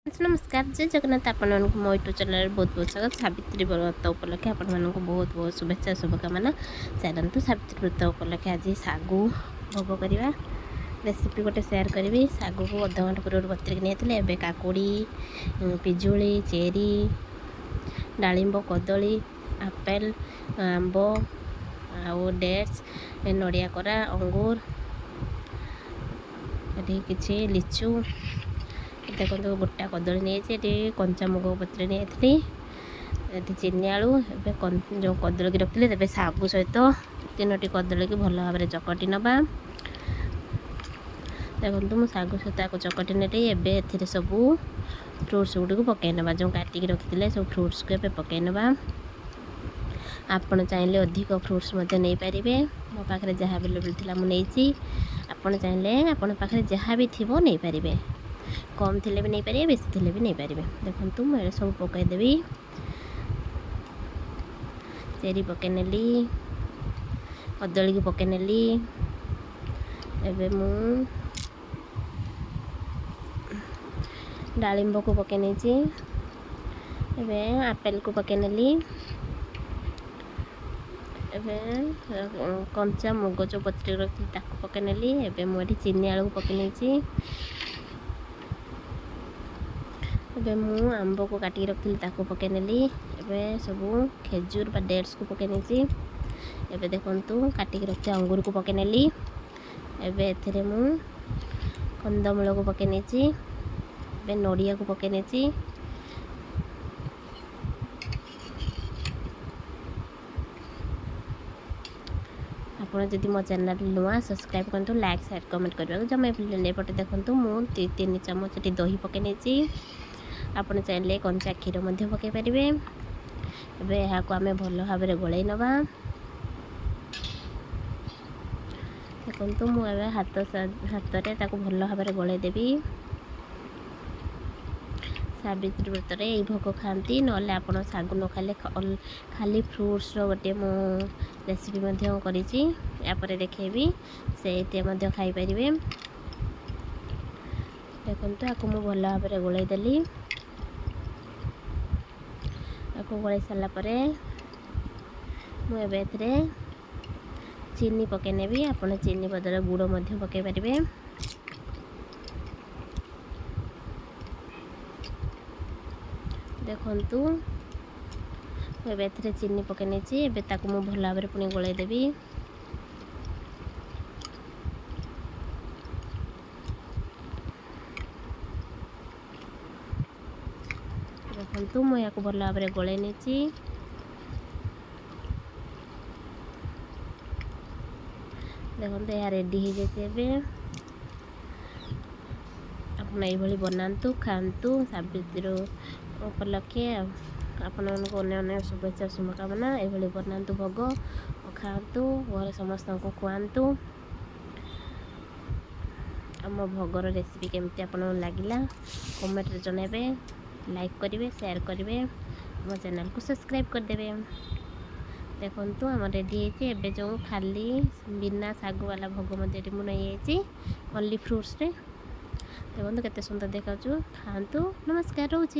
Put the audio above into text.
नमस्कार जय जगन्नाथ आपण मो यूट्यूब चैनल बहुत बहुत स्वागत। सावित्री व्रत उपलक्षे आपण बहुत बहुत शुभेच्छा शुभकामना। चलतु सावित्री व्रत उपलक्षे आज सागु भोग करवा रेसिपी गोटे सेयार करी। सागु को अध घंटा पूर्व बतरिक नहीं एवं काकुड़ी पिजुली चेरी डालिंब कदली आपेल आंब आउ डेट्स नड़िया कोरा अंगूर किसी लिचु देखो गोटा कदली नहीं कंचा मुग पत्र नहीं चीनी आलू जो कदली की रखी तेज सागु सहित 3टी कदली की भल भाव में चकटी नवा। देखो मुझे सागु सहित चकटी नहीं एवं सबू फ्रुट्स गुड़ पकई नवा जो काटिकी रखी थे सब फ्रुट्स को ए पकई नवा। आपड़ चाहिए अधिक फ्रुट्स नहीं पारे मो पाखे जहाँ अवेलेबल थी मुझे आपड़ चाहिए आपण पाखे जहाँ भी थी नहीं पारे कम थिले भी नहीं पारे बेसी थिले भी नहीं पारे। देखो मुझे सब पकईदेवी चेरी पकई नेली कदली की पकई नेली एवं मु डालिंब को पकई नहीं एवं आपेल को पकई नेली एवं कंचा मुग जो पत्र रखी पकई नेली एवं मुझे चीनी आलू को पकई नहीं एवं मु आंब को काटिकी रखी पकई नेली एवं सब खेजूर बा डेट्स को पकई नहीं एवं देखु काटिकी रखी अंगूर को पकई नेली एवं एथिरे मु कंदमूल को पकई नहीं एवं नड़िया को पकई नहीं आपड़ जदि मो चैनल नुआ सब्सक्राइब करूँ लाइक शेयर कमेंट करने जमा नहीं पटे देखो मुझे 3 चामच दही पकई नहीं आपड़ चाहिए कंचा क्षीर पकई पारे यहाँ को आम भल भाव में गोल नवा। देखो मुझे हाथ में भल भाव में गोल देवी। सावित्री व्रत यही भोग खाती ना आप सागु न खाले खाली फ्रुट्स गोटे मु रेसिपी कर देखेबी से खाईपर। देखो आपको मुझे भल भाव में गोल देली आपको गोल सारापर मुझे चीनी पकई नेबी आप चीनी बदल गुड़ पकई पारे। देखु मुझे चीनी पकई नहीं एवं मुझे भल भाव में पुणी गोल देवी। देखु मुझे यहाँ भल भाव में गोल नहीं देखो यह रेडी हो जाए। आप बनातु खातु सावित्री उपलक्षे आपण अन्य शुभेच्छा शुभकामना ये बनातु भोग खातु घर समस्त को खुआतु। आम भोगर रेसिपी केमती आपन लगिला कमेंट जनइबे लाइक करेंगे शेयर करेंगे आम चैनल को सब्सक्राइब करदे। देखो आम रेडी है जो खाली बिना सागु वाला भोग मुझे नहीं ओनली फ्रुट्स रे देखो केते सुंदर देखा खातु। नमस्कार रोचे।